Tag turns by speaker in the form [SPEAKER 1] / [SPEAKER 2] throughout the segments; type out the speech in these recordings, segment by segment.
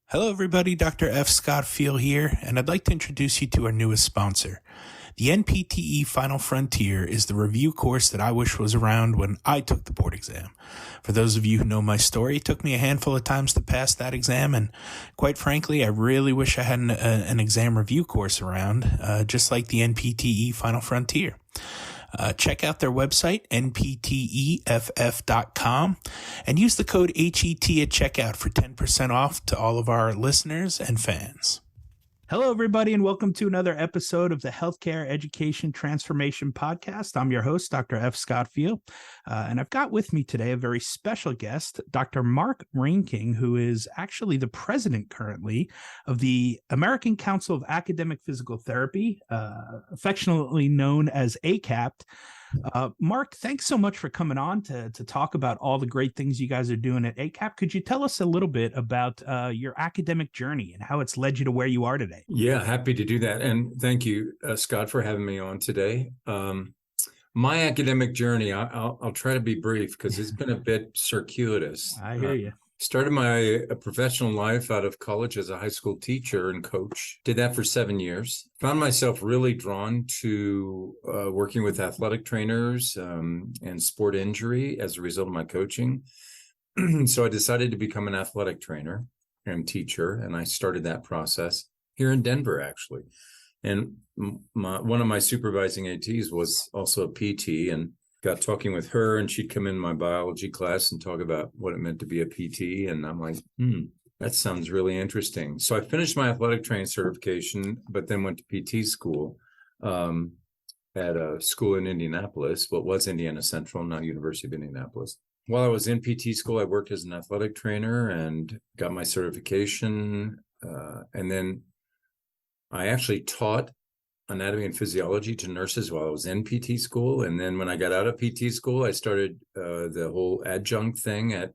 [SPEAKER 1] Hello, everybody. Dr. F. Scott Field here, and I'd like to introduce you to our newest sponsor. The NPTE Final Frontier is the review course that I wish was around when I took the board exam. For those of you who know my story, it took me a handful of times to pass that exam, and quite frankly, I really wish I had an exam review course around, just like the NPTE Final Frontier. Check out their website, npteff.com, and use the code HET at checkout for 10% off to all of our listeners and fans. Hello, everybody, and welcome to another episode of the Healthcare Education Transformation Podcast. I'm your host, Dr. F. Scott Field, and I've got with me today a very special guest, Dr. Mark Reinking, who is actually the president currently of the American Council of Academic Physical Therapy, affectionately known as ACAPT. Mark, thanks so much for coming on to talk about all the great things you guys are doing at ACAPT. Could you tell us a little bit about your academic journey and how it's led you to where you are today?
[SPEAKER 2] Yeah, happy to do that. And thank you, Scott, for having me on today. My academic journey, I'll try to be brief because it's been a bit circuitous.
[SPEAKER 1] I hear you.
[SPEAKER 2] Started my professional life out of college as a high school teacher and coach. Did that for 7 years. Found myself really drawn to working with athletic trainers and sport injury as a result of my coaching. So I decided to become an athletic trainer and teacher, and I started that process here in Denver, actually. And one of my supervising ATs was also a PT, and got talking with her, and she'd come in my biology class and talk about what it meant to be a PT. And I'm like, that sounds really interesting. So I finished my athletic training certification, but then went to PT school at a school in Indianapolis, what was Indiana Central, now University of Indianapolis. While I was in PT school, I worked as an athletic trainer and got my certification. And then I actually taught anatomy and physiology to nurses while I was in PT school. And then when I got out of PT school, I started the whole adjunct thing at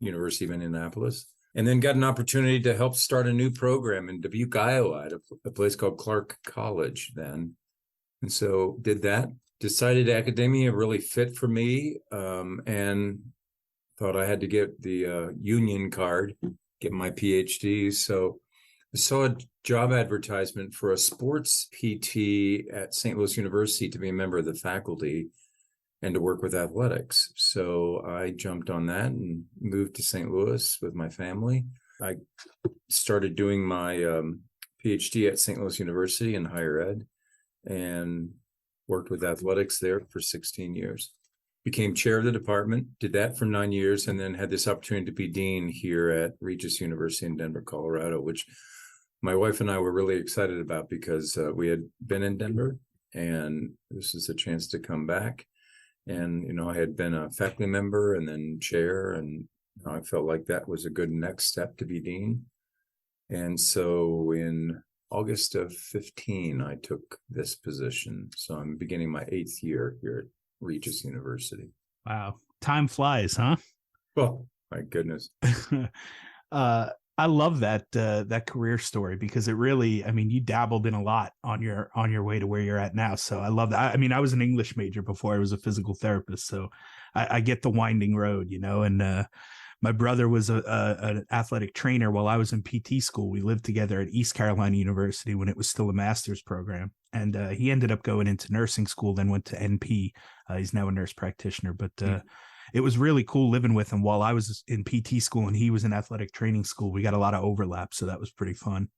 [SPEAKER 2] University of Indianapolis, and then got an opportunity to help start a new program in Dubuque, Iowa, at a place called Clark College then. And so did that, decided academia really fit for me, and thought I had to get the union card, get my PhD. So I saw a job advertisement for a sports PT at St. Louis University to be a member of the faculty and to work with athletics. So I jumped on that and moved to St. Louis with my family. I started doing my PhD at St. Louis University in higher ed and worked with athletics there for 16 years. Became chair of the department, did that for 9 years, and then had this opportunity to be dean here at Regis University in Denver, Colorado, which my wife and I were really excited about because we had been in Denver, and this is a chance to come back. And, I had been a faculty member and then chair, and I felt like that was a good next step to be dean. And so in August of 15, I took this position. So I'm beginning my 8th year here at Regis University.
[SPEAKER 1] Wow. Time flies, huh?
[SPEAKER 2] Well, my goodness.
[SPEAKER 1] I love that career story because it really, you dabbled in a lot on your way to where you're at now. So I love that. I was an English major before I was a physical therapist. So I get the winding road, and my brother was an athletic trainer while I was in PT school. We lived together at East Carolina University when it was still a master's program. And he ended up going into nursing school, then went to NP. He's now a nurse practitioner, but it was really cool living with him while I was in PT school and he was in athletic training school. We got a lot of overlap, so that was pretty fun.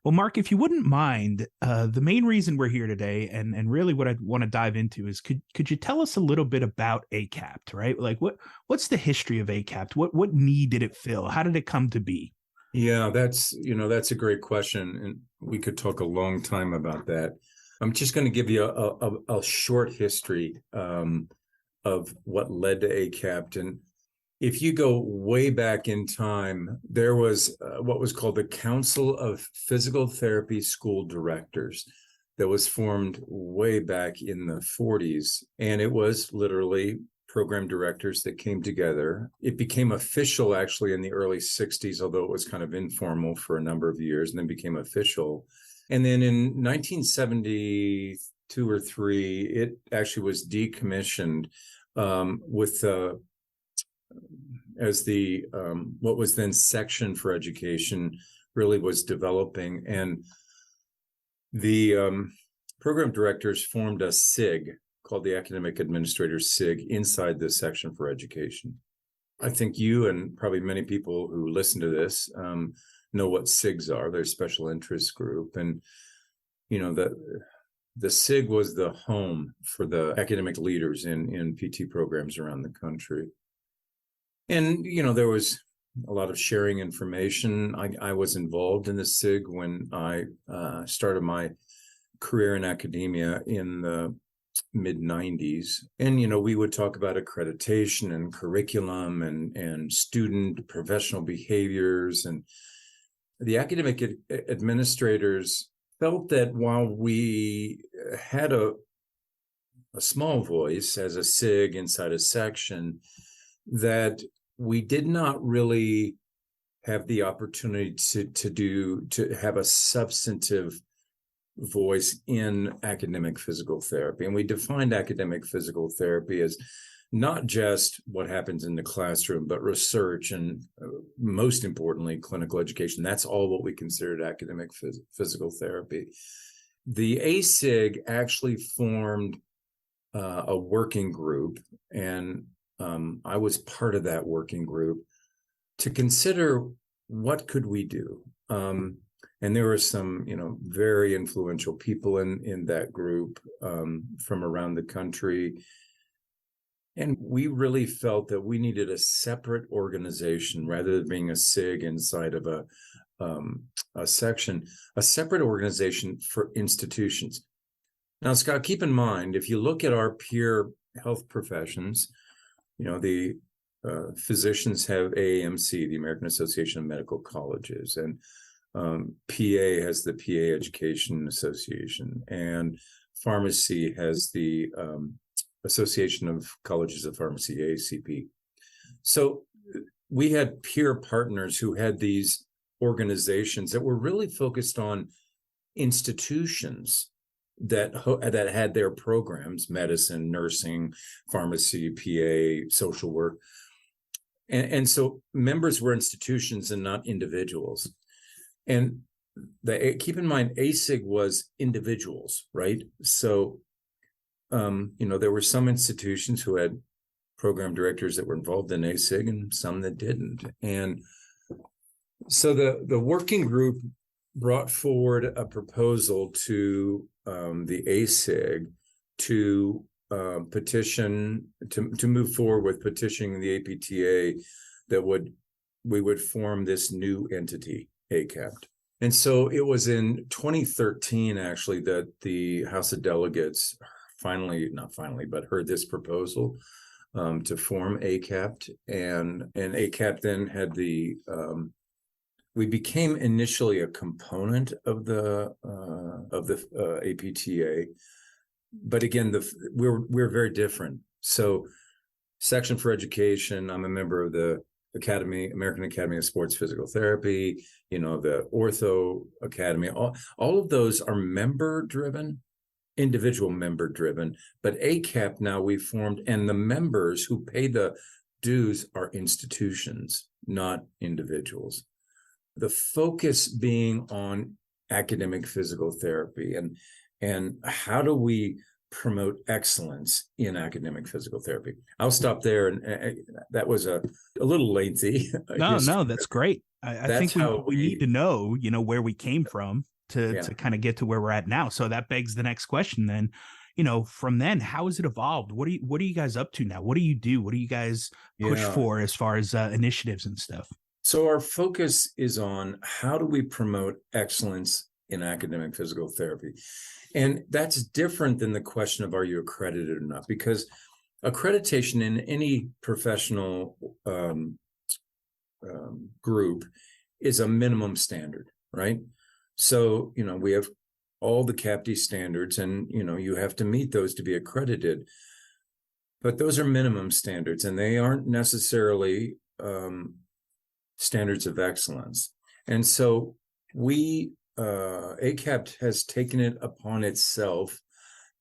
[SPEAKER 1] Well, Mark, if you wouldn't mind, the main reason we're here today and really what I want to dive into is could you tell us a little bit about ACAPT, right? Like what's the history of ACAPT? What need did it fill? How did it come to be?
[SPEAKER 2] Yeah, that's a great question, and we could talk a long time about that. I'm just going to give you a short history of what led to ACAPT. And if you go way back in time, there was what was called the Council of Physical Therapy School Directors that was formed way back in the 40s. And it was literally program directors that came together. It became official actually in the early 60s, although it was kind of informal for a number of years, and then became official. And then in 1972 or 3, it actually was decommissioned with as the what was then Section for Education really was developing. And the program directors formed a SIG called the Academic Administrators SIG inside the section for education. I think you and probably many people who listen to this know what SIGs are. They're special interest group. And, you know, the SIG was the home for the academic leaders in PT programs around the country. And, you know, there was a lot of sharing information. I was involved in the SIG when I started my career in academia in the mid-90s. And, you know, we would talk about accreditation and curriculum and student professional behaviors. And the academic administrators felt that while we had a small voice as a SIG inside a section, that we did not really have the opportunity to have a substantive voice in academic physical therapy. And we defined academic physical therapy as not just what happens in the classroom, but research and most importantly, clinical education. That's all what we considered academic physical therapy. The ASIG actually formed a working group, and I was part of that working group to consider what could we do. And there were some, you know, very influential people in that group from around the country. And we really felt that we needed a separate organization rather than being a SIG inside of a section, a separate organization for institutions. Now, Scott, keep in mind, if you look at our peer health professions, you know, the physicians have AAMC, the American Association of Medical Colleges, and PA has the PA Education Association, and pharmacy has the Association of Colleges of Pharmacy, ACP. So we had peer partners who had these organizations that were really focused on institutions that had their programs: medicine, nursing, pharmacy, PA, social work. And so members were institutions and not individuals. And keep in mind, ASIG was individuals, right? So, you know, there were some institutions who had program directors that were involved in ASIG and some that didn't. And so the working group brought forward a proposal to the ASIG to petition, to move forward with petitioning the APTA that we would form this new entity, ACAPT. And so it was in 2013, actually, that the House of Delegates but heard this proposal to form ACAPT. And ACAPT then had we became initially a component of the APTA. But again, we're very different. So Section for Education, I'm a member of the American Academy of Sports Physical Therapy, you know, the Ortho Academy, all of those are member-driven, individual member-driven. But ACAP now we formed, and the members who pay the dues are institutions, not individuals. The focus being on academic physical therapy and how do we promote excellence in academic physical therapy. I'll stop there, and that was a little lengthy.
[SPEAKER 1] No, that's great. I think we need to know, you know, where we came from to kind of get to where we're at now. So that begs the next question then. You know, from then, how has it evolved? What are you guys up to now? What do you do? What do you guys push for as far as initiatives and stuff?
[SPEAKER 2] So our focus is on how do we promote excellence in academic physical therapy. And that's different than the question of are you accredited or not, because accreditation in any professional group is a minimum standard, right? So, you know, we have all the CAPT standards, and, you know, you have to meet those to be accredited. But those are minimum standards, and they aren't necessarily standards of excellence. And so ACAPT has taken it upon itself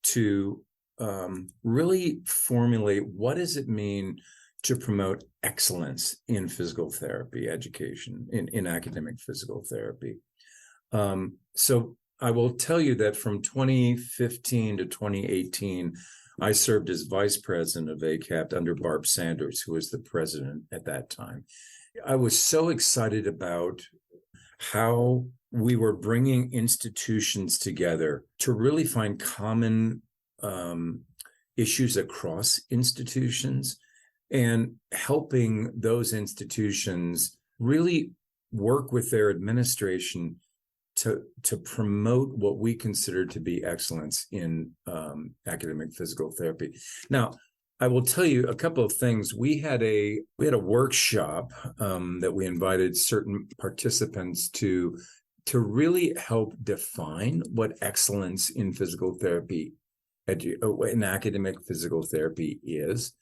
[SPEAKER 2] to really formulate what does it mean to promote excellence in physical therapy education, in academic physical therapy. So I will tell you that from 2015 to 2018, I served as vice president of ACAPT under Barb Sanders, who was the president at that time. I was so excited about how we were bringing institutions together to really find common issues across institutions and helping those institutions really work with their administration to promote what we consider to be excellence in academic physical therapy. Now, I will tell you a couple of things. We had a workshop that we invited certain participants to really help define what excellence in physical therapy, in academic physical therapy is.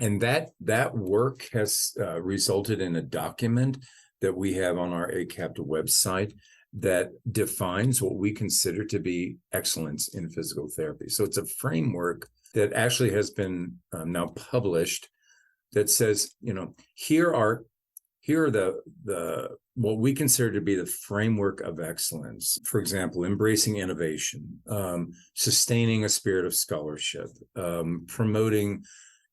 [SPEAKER 2] And that work has resulted in a document that we have on our ACAPT website that defines what we consider to be excellence in physical therapy. So it's a framework that actually has been now published that says, here are the what we consider to be the framework of excellence. For example, embracing innovation, sustaining a spirit of scholarship, promoting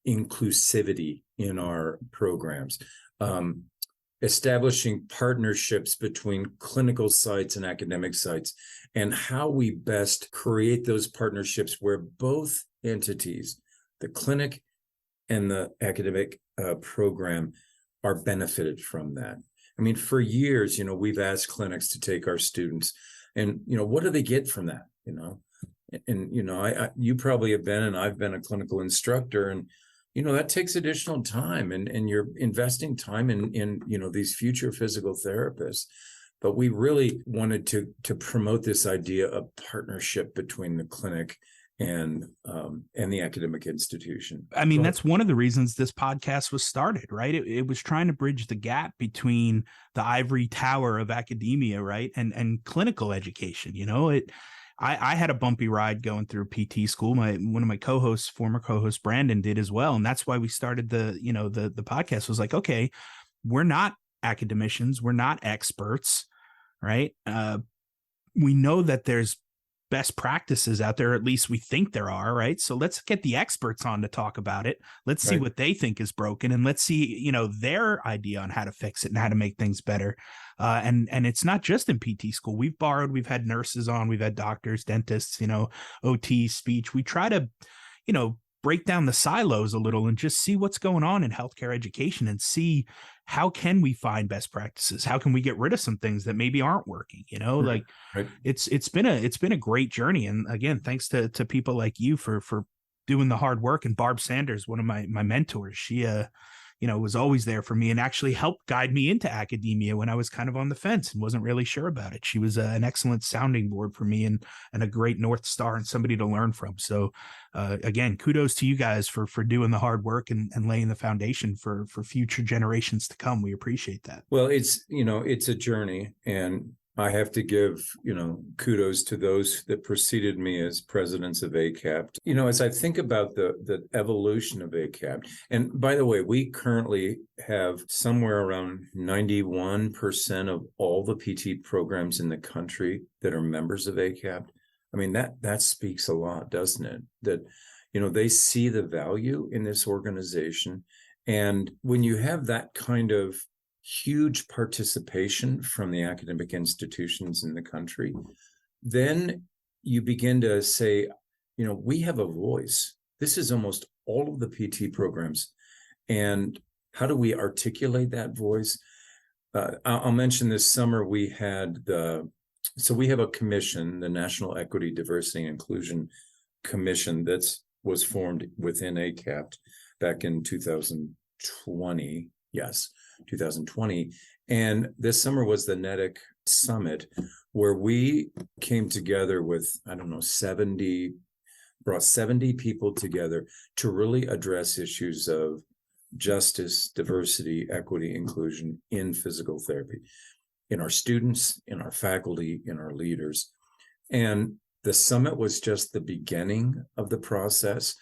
[SPEAKER 2] inclusivity in our programs, establishing partnerships between clinical sites and academic sites, and how we best create those partnerships where both entities, the clinic and the academic program, are benefited from that. I mean, for years, we've asked clinics to take our students, and what do they get from that? You probably have been, and I've been a clinical instructor, and that takes additional time, and you're investing time in these future physical therapists. But we really wanted to promote this idea of partnership between the clinic and the academic institution.
[SPEAKER 1] I mean, that's one of the reasons this podcast was started, right? It was trying to bridge the gap between the ivory tower of academia, right, and clinical education. I had a bumpy ride going through PT school. One of my co-hosts, former co-host Brandon, did as well, and that's why we started the podcast. Was like, okay, we're not academicians, we're not experts, right? We know that there's best practices out there, or at least we think there are, right? So let's get the experts on to talk about it. Let's see what they think is broken, and let's see, their idea on how to fix it and how to make things better. And it's not just in PT school. We've had nurses on, we've had doctors, dentists, OT, speech. We try to, break down the silos a little and just see what's going on in healthcare education and see how can we find best practices? How can we get rid of some things that maybe aren't working? It's been a great journey. And again, thanks to people like you for doing the hard work. And Barb Sanders, one of my mentors, she was always there for me and actually helped guide me into academia when I was kind of on the fence and wasn't really sure about it. She was an excellent sounding board for me and a great North Star and somebody to learn from. So again, kudos to you guys for doing the hard work and laying the foundation for future generations to come. We appreciate that.
[SPEAKER 2] Well, it's a journey, and I have to give, kudos to those that preceded me as presidents of ACAPT. As I think about the evolution of ACAPT, and by the way, we currently have somewhere around 91% of all the PT programs in the country that are members of ACAPT. I mean, that speaks a lot, doesn't it? That, they see the value in this organization. And when you have that kind of huge participation from the academic institutions in the country, then you begin to say, we have a voice. This is almost all of the PT programs. And how do we articulate that voice? I'll mention this summer we had we have a commission, the National Equity, Diversity, and Inclusion Commission, that was formed within ACAPT back in 2020. Yes. 2020. And this summer was the NETIC Summit, where we came together with, brought 70 people together to really address issues of justice, diversity, equity, inclusion in physical therapy, in our students, in our faculty, in our leaders. And the summit was just the beginning of the process.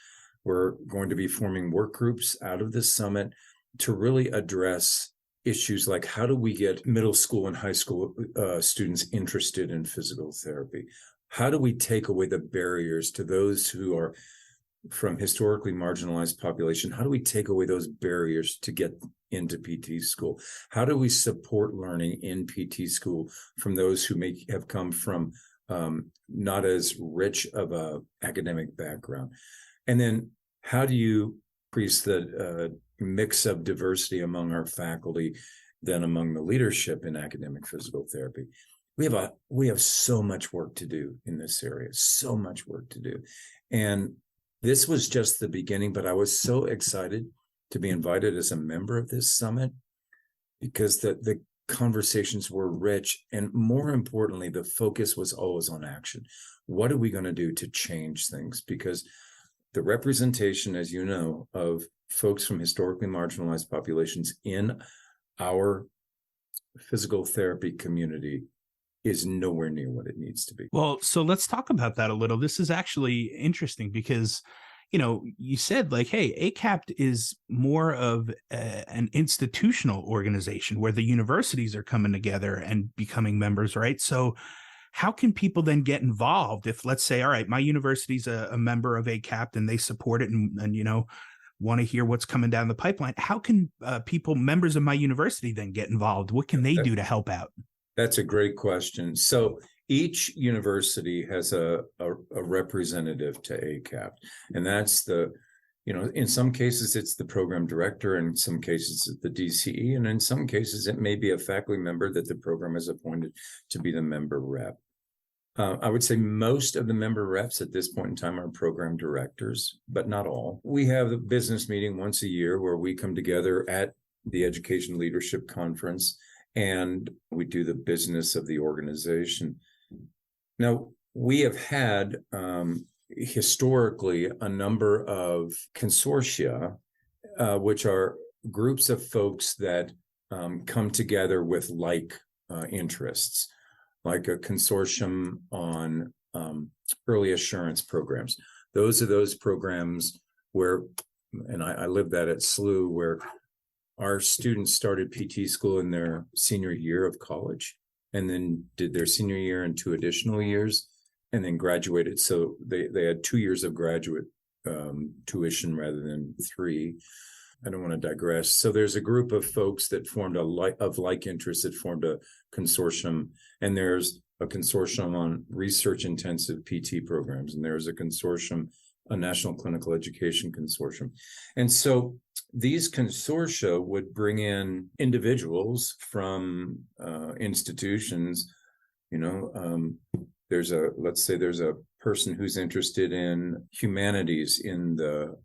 [SPEAKER 2] We're going to be forming work groups out of this summit. to really address issues like how do we get middle school and high school students interested in physical therapy? How do we take away the barriers to those who are from historically marginalized population? How do we take away those barriers to get into PT school? How do we support learning in PT school from those who may have come from not as rich of a academic background? And then how do you increase the mix of diversity among our faculty than among the leadership in academic physical therapy? We have so much work to do in this area, so much work to do. And this was just the beginning, but I was so excited to be invited as a member of this summit because the conversations were rich. And more importantly, the focus was always on action. What are we going to do to change things? Because the representation, as you know, of folks from historically marginalized populations in our physical therapy community is nowhere near what it needs to be.
[SPEAKER 1] Well, so let's talk about that a little. This is actually interesting because, you said like, hey, ACAPT is more of an institutional organization where the universities are coming together and becoming members, right? So how can people then get involved if, let's say, all right, my university's a member of ACAPT and they support it and want to hear what's coming down the pipeline? How can people, members of my university, then get involved? What can they do to help out?
[SPEAKER 2] That's a great question. So each university has a representative to ACAPT, and that's in some cases it's the program director, in some cases it's the DCE, and in some cases it may be a faculty member that the program has appointed to be the member rep. I would say most of the member reps at this point in time are program directors, but not all. We have a business meeting once a year where we come together at the Education Leadership Conference and we do the business of the organization. Now, we have had historically a number of consortia, which are groups of folks that come together with like interests, like a consortium on early assurance programs. Those are those programs where, and I lived that at SLU, where our students started PT school in their senior year of college and then did their senior year and 2 additional years and then graduated. So they had 2 years of graduate tuition rather than 3. I don't want to digress. So there's a group of folks that formed of like interest that formed a consortium, and there's a consortium on research intensive PT programs, and there's a consortium, a National Clinical Education Consortium. And so these consortia would bring in individuals from institutions. Let's say there's a person who's interested in humanities in the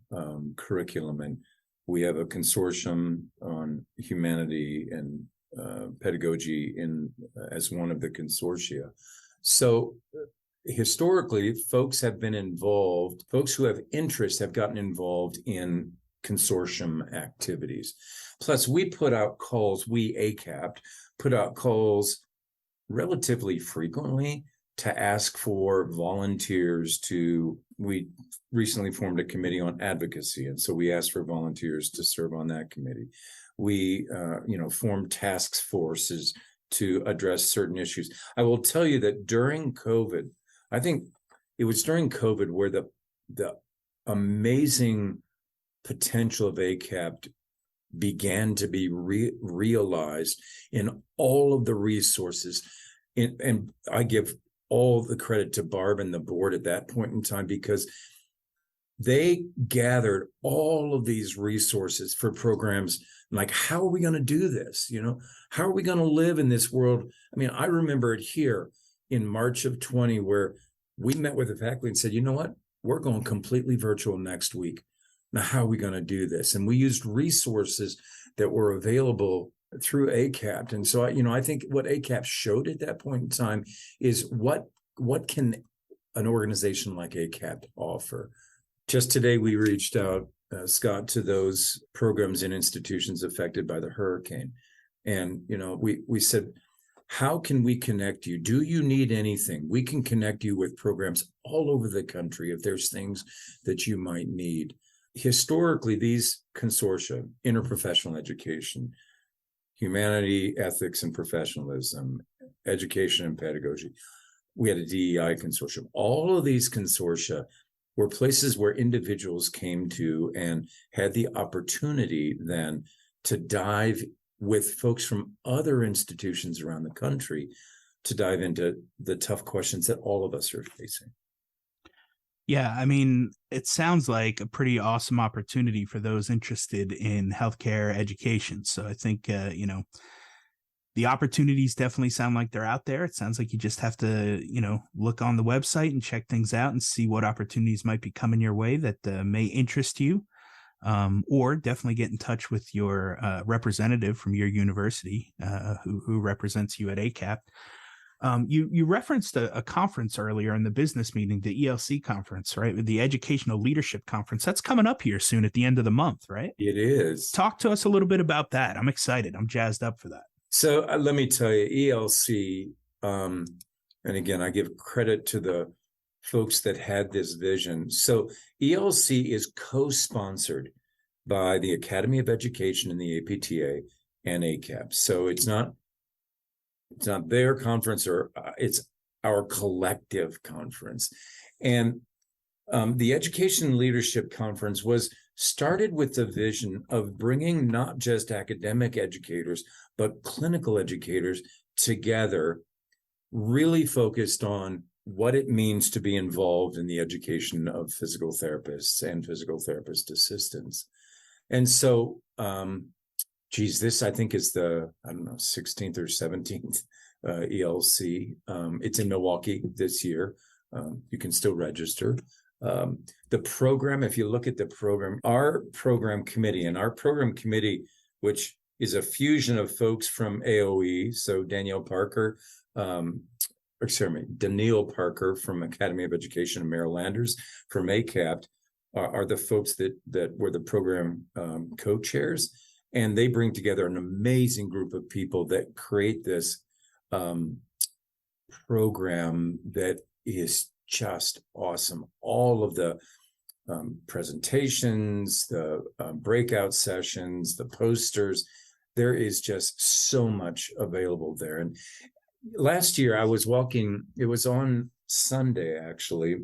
[SPEAKER 2] curriculum, and we have a consortium on humanity and pedagogy as one of the consortia. So historically, folks have been involved, folks who have interest have gotten involved in consortium activities. Plus, we put out calls, we ACAPT put out calls relatively frequently to ask for volunteers we recently formed a committee on advocacy. And so we asked for volunteers to serve on that committee. We, formed task forces to address certain issues. I will tell you that during COVID, I think it was during COVID where the amazing potential of ACAPT began to be realized in all of the resources. And I give all the credit to Barb and the board at that point in time, because they gathered all of these resources for programs like, how are we going to do this? How are we going to live in this world? I mean, I remember it here in March of 20, where we met with the faculty and said, you know what, we're going completely virtual next week. Now, how are we going to do this? And we used resources that were available through ACAPT. And so, I think what ACAPT showed at that point in time is what can an organization like ACAPT offer? Just today, we reached out, Scott, to those programs and institutions affected by the hurricane. And, we said, how can we connect you? Do you need anything? We can connect you with programs all over the country if there's things that you might need. historically, these consortia, interprofessional education, humanity, ethics, and professionalism, education and pedagogy, we had a DEI consortium. All of these consortia were places where individuals came to and had the opportunity then to dive with folks from other institutions around the country to dive into the tough questions that all of us are facing.
[SPEAKER 1] Yeah, I mean, it sounds like a pretty awesome opportunity for those interested in healthcare education. So I think, the opportunities definitely sound like they're out there. It sounds like you just have to, look on the website and check things out and see what opportunities might be coming your way that may interest you. Or definitely get in touch with your representative from your university who represents you at ACAPT. You referenced a conference earlier in the business meeting, the ELC conference, right? The Educational Leadership Conference. That's coming up here soon at the end of the month, right?
[SPEAKER 2] It is.
[SPEAKER 1] Talk to us a little bit about that. I'm excited. I'm jazzed up for that.
[SPEAKER 2] So let me tell you, ELC, and again, I give credit to the folks that had this vision. So ELC is co-sponsored by the Academy of Education and the APTA and ACAPT. So it's not their conference, or it's our collective conference. And the Education Leadership Conference was started with the vision of bringing not just academic educators, but clinical educators together, really focused on what it means to be involved in the education of physical therapists and physical therapist assistants. And so, this I think is the, 16th or 17th ELC. It's in Milwaukee this year. You can still register. The program, if you look at the program, our program committee, which is a fusion of folks from AOE, so Danielle Parker from Academy of Education, and Meryl Landers from ACAPT, are the folks that were the program co-chairs, and they bring together an amazing group of people that create this program that is just awesome. All of the presentations, the breakout sessions, the posters, there is just so much available there. And last year I was walking, it was on Sunday, actually,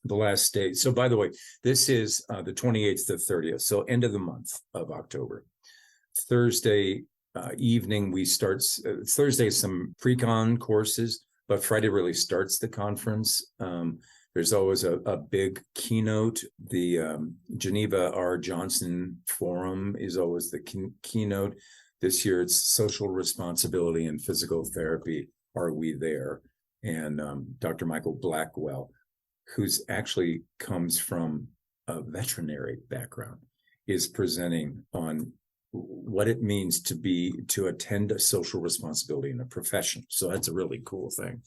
[SPEAKER 2] the last day. So by the way, this is the 28th to 30th. So end of the month of October. Thursday evening, we start, Thursday, some pre-con courses, but Friday really starts the conference. There's always a big keynote. The Geneva R. Johnson Forum is always the keynote. This year, it's social responsibility in physical therapy. Are we there? And Dr. Michael Blackwell, who's actually comes from a veterinary background, is presenting on what it means to attend a social responsibility in a profession. So that's a really cool thing.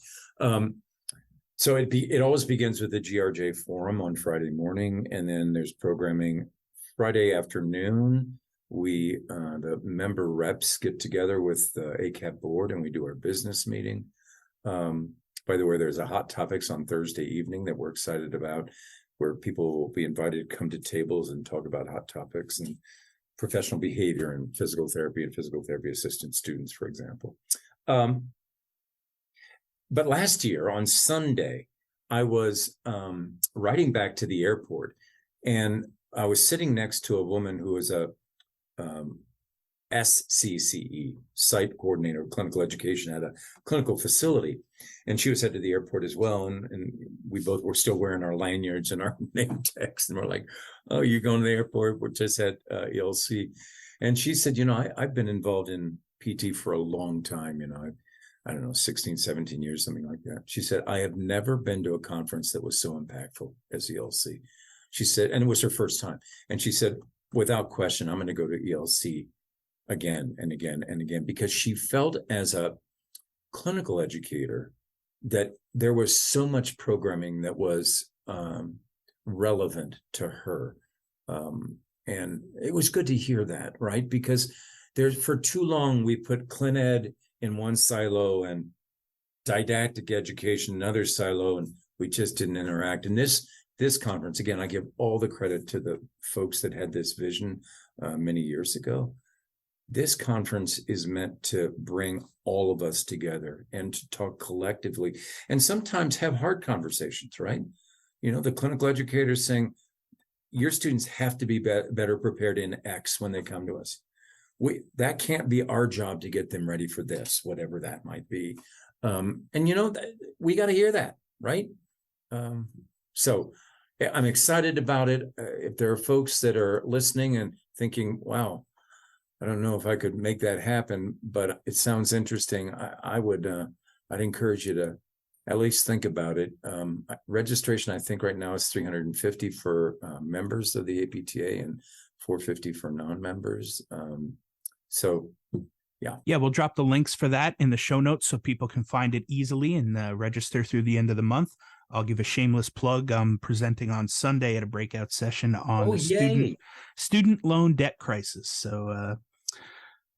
[SPEAKER 2] So it always begins with the GRJ forum on Friday morning, and then there's programming Friday afternoon. We the member reps get together with the ACAP board, and we do our business meeting. By the way, there's a hot topics on Thursday evening that we're excited about, where people will be invited to come to tables and talk about hot topics and professional behavior in physical therapy and physical therapy assistant students, for example. But last year on Sunday, I was riding back to the airport, and I was sitting next to a woman who was a SCCE, site coordinator of clinical education at a clinical facility. And she was headed to the airport as well. And we both were still wearing our lanyards and our name tags. And we're like, oh, you're going to the airport? We're just at ELC. And she said, I've been involved in PT for a long time. I don't know, 16, 17 years, something like that. She said, I have never been to a conference that was so impactful as ELC. She said, and it was her first time. And she said, without question, I'm going to go to ELC again and again and again, because she felt as a clinical educator that there was so much programming that was relevant to her. And it was good to hear that, right? Because for too long, we put clin ed in one silo and didactic education in another silo, and we just didn't interact. And this this conference, again, I give all the credit to the folks that had this vision many years ago. This conference is meant to bring all of us together and to talk collectively and sometimes have hard conversations, right? You know, the clinical educators saying, your students have to be better prepared in X when they come to us. That can't be our job to get them ready for this, whatever that might be. And, you know, we got to hear that, right? So I'm excited about it. If there are folks that are listening and thinking, wow, I don't know if I could make that happen, but it sounds interesting. I'd encourage you to at least think about it. Registration, I think right now is $350 for members of the APTA and $450 for non-members. So, yeah.
[SPEAKER 1] Yeah, we'll drop the links for that in the show notes so people can find it easily and register through the end of the month. I'll give a shameless plug. I'm presenting on Sunday at a breakout session on the student loan debt crisis. So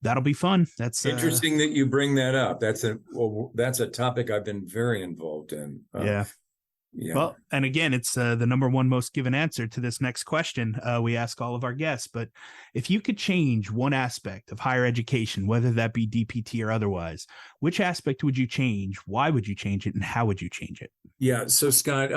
[SPEAKER 1] that'll be fun. That's
[SPEAKER 2] interesting that you bring that up. That's a topic I've been very involved in.
[SPEAKER 1] Yeah. Well, and again, it's the number one most given answer to this next question we ask all of our guests. But if you could change one aspect of higher education, whether that be DPT or otherwise, which aspect would you change? Why would you change it? And how would you change it?
[SPEAKER 2] Yeah. So, Scott,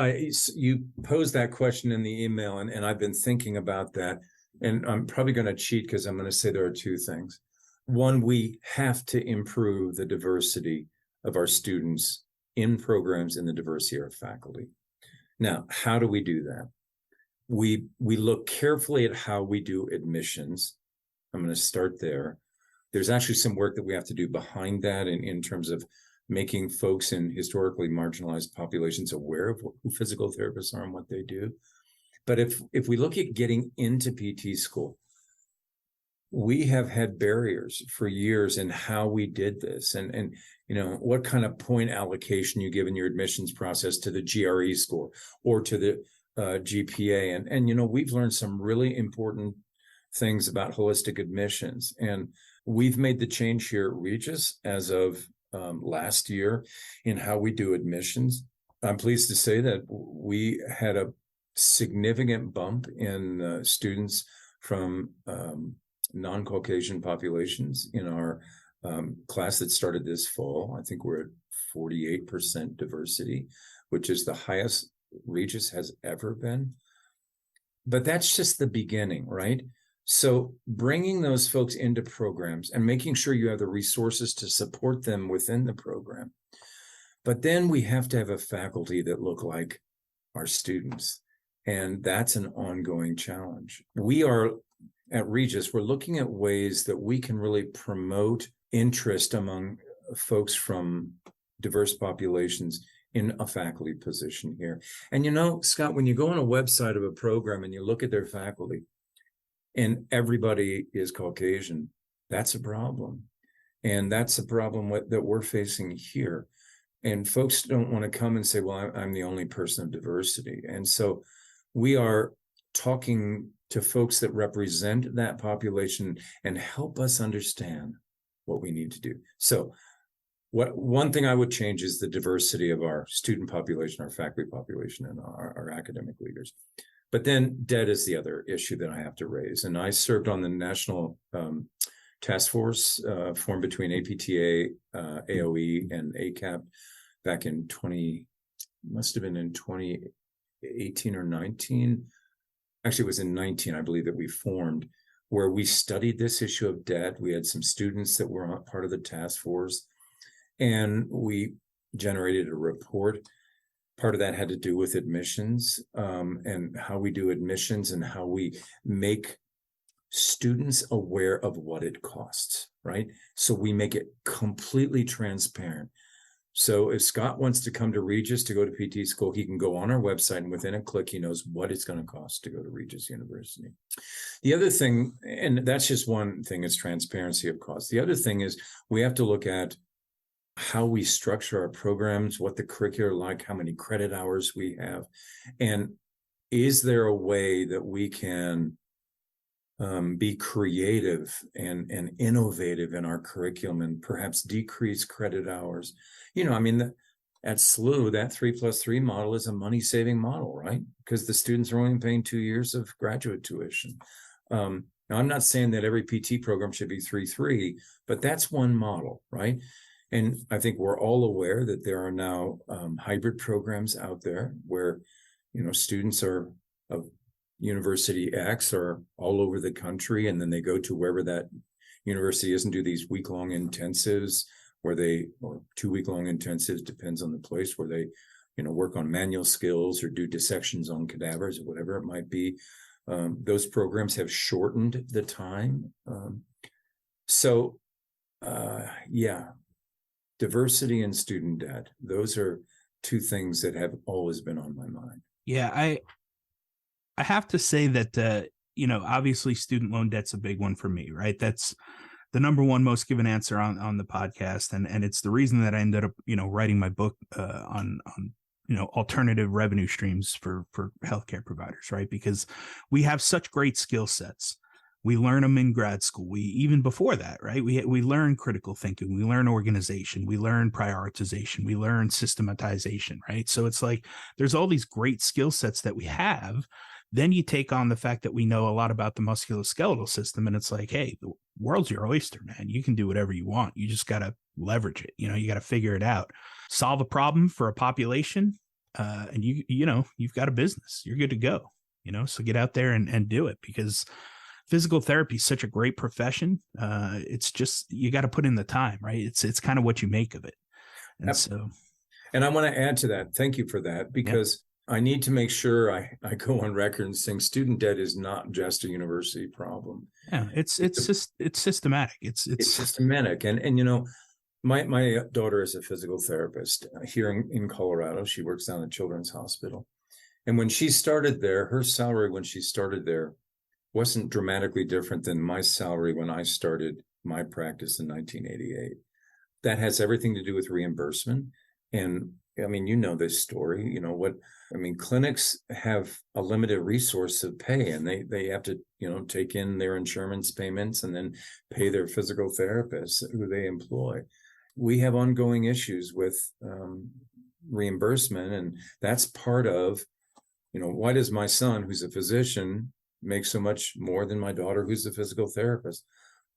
[SPEAKER 2] you posed that question in the email, and I've been thinking about that. And I'm probably going to cheat because I'm going to say there are two things. One, we have to improve the diversity of our students in programs and the diversity of our faculty. Now, how do we do that? We look carefully at how we do admissions. I'm going to start there. There's actually some work that we have to do behind that in terms of making folks in historically marginalized populations aware of who physical therapists are and what they do. But if we look at getting into PT school, we have had barriers for years in how we did this and you know, what kind of point allocation you give in your admissions process to the GRE score or to the GPA. And, you know, we've learned some really important things about holistic admissions. And we've made the change here at Regis as of last year in how we do admissions. I'm pleased to say that we had a significant bump in students from non-Caucasian populations in our class that started this fall. I think we're at 48% diversity, which is the highest Regis has ever been. But that's just the beginning, right? So bringing those folks into programs and making sure you have the resources to support them within the program. But then we have to have a faculty that look like our students. And that's an ongoing challenge. We are at Regis, we're looking at ways that we can really promote interest among folks from diverse populations in a faculty position here. And you know, Scott, when you go on a website of a program and you look at their faculty and everybody is Caucasian, that's a problem. And that's a problem that we're facing here. And folks don't want to come and say, well, I'm the only person of diversity. And so we are talking to folks that represent that population and help us understand what we need to do. So one thing I would change is the diversity of our student population, our faculty population, and our academic leaders. But then debt is the other issue that I have to raise. And I served on the national task force formed between APTA, AOE, and ACAPT back in 2018 or 19. Actually, it was in 19, I believe, that we formed, where we studied this issue of debt. We had some students that were part of the task force, and we generated a report. Part of that had to do with admissions and how we do admissions and how we make students aware of what it costs, right? So we make it completely transparent. So if Scott wants to come to Regis to go to PT school, he can go on our website and within a click, he knows what it's going to cost to go to Regis University. The other thing, and that's just one thing, is transparency of cost. The other thing is we have to look at how we structure our programs, what the curriculum like, how many credit hours we have, and is there a way that we can be creative and innovative in our curriculum and perhaps decrease credit hours. You know, I mean, at SLU, that 3+3 model is a money-saving model, right? Because the students are only paying 2 years of graduate tuition. Now, I'm not saying that every PT program should be 3-3, but that's one model, right? And I think we're all aware that there are now hybrid programs out there where, students are of University X are all over the country, and then they go to wherever that university is and do these week-long intensives or 2-week-long intensives, depends on the place, where they, work on manual skills or do dissections on cadavers or whatever it might be. Those programs have shortened the time. Yeah, diversity and student debt. Those are two things that have always been on my mind.
[SPEAKER 1] Yeah, I have to say that obviously student loan debt's a big one for me, right? That's the number one most given answer on the podcast, and it's the reason that I ended up writing my book on alternative revenue streams for healthcare providers, right? Because we have such great skill sets. We learn them in grad school. We even before that, right? We learn critical thinking. We learn organization. We learn prioritization. We learn systematization, right? So it's like there's all these great skill sets that we have. Then you take on the fact that we know a lot about the musculoskeletal system, and it's like, hey, the world's your oyster, man. You can do whatever you want. You just got to leverage it. You got to figure it out. Solve a problem for a population, and you've got a business. You're good to go. So get out there and do it, because physical therapy is such a great profession. It's just, you got to put in the time, right? It's kind of what you make of it. And
[SPEAKER 2] I want to add to that. Thank you for that, because I need to make sure I go on record and saying student debt is not just a university problem.
[SPEAKER 1] Yeah, it's systematic. It's
[SPEAKER 2] systematic. And my daughter is a physical therapist here in Colorado. She works down at Children's Hospital. And when she started there, her salary when she started there wasn't dramatically different than my salary when I started my practice in 1988. That has everything to do with reimbursement. And I mean, this story, clinics have a limited resource of pay, and they have to, take in their insurance payments and then pay their physical therapists who they employ. We have ongoing issues with reimbursement, and that's part of, why does my son, who's a physician, make so much more than my daughter, who's a physical therapist?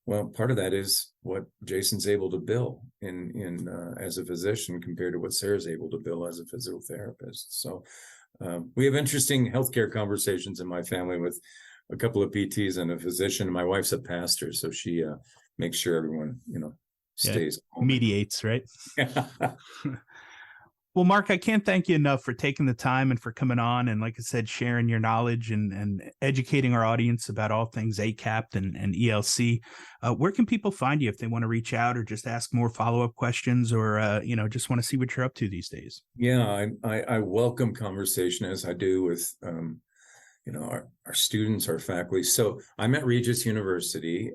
[SPEAKER 2] Well, part of that is what Jason's able to bill in as a physician compared to what Sarah's able to bill as a physical therapist. So we have interesting healthcare conversations in my family with a couple of PTs and a physician. My wife's a pastor, so she makes sure everyone, stays home.
[SPEAKER 1] Mediates, right? Well, Mark, I can't thank you enough for taking the time and for coming on. And like I said, sharing your knowledge and educating our audience about all things ACAPT and ELC. Where can people find you if they want to reach out or just ask more follow-up questions, or, just want to see what you're up to these days?
[SPEAKER 2] Yeah, I welcome conversation, as I do with, our students, our faculty. So I'm at Regis University.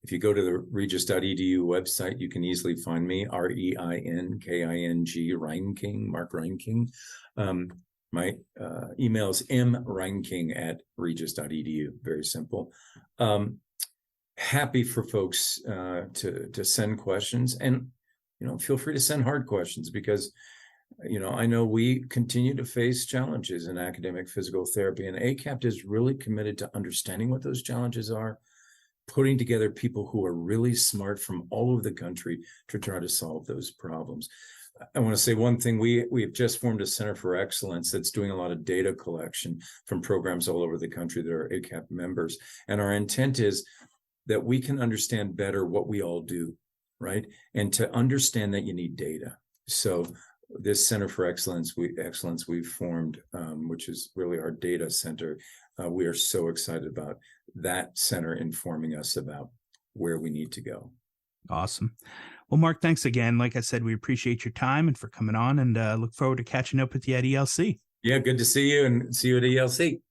[SPEAKER 2] If you go to the regis.edu website, you can easily find me, Reinking, Reinking, Mark Reinking. My email is mreinking@regis.edu. Very simple. Happy for folks to send questions, and feel free to send hard questions, because I know we continue to face challenges in academic physical therapy, and ACAPT is really committed to understanding what those challenges are, putting together people who are really smart from all over the country to try to solve those problems. I want to say one thing. We have just formed a Center for Excellence that's doing a lot of data collection from programs all over the country that are ACAPT members. And our intent is that we can understand better what we all do, right? And to understand that you need data. So this Center for Excellence we've formed, which is really our data center. We are so excited about that center informing us about where we need to go.
[SPEAKER 1] Awesome. Well, Mark, thanks again. Like I said, we appreciate your time and for coming on, and look forward to catching up with you at ELC.
[SPEAKER 2] Yeah, good to see you, and see you at ELC.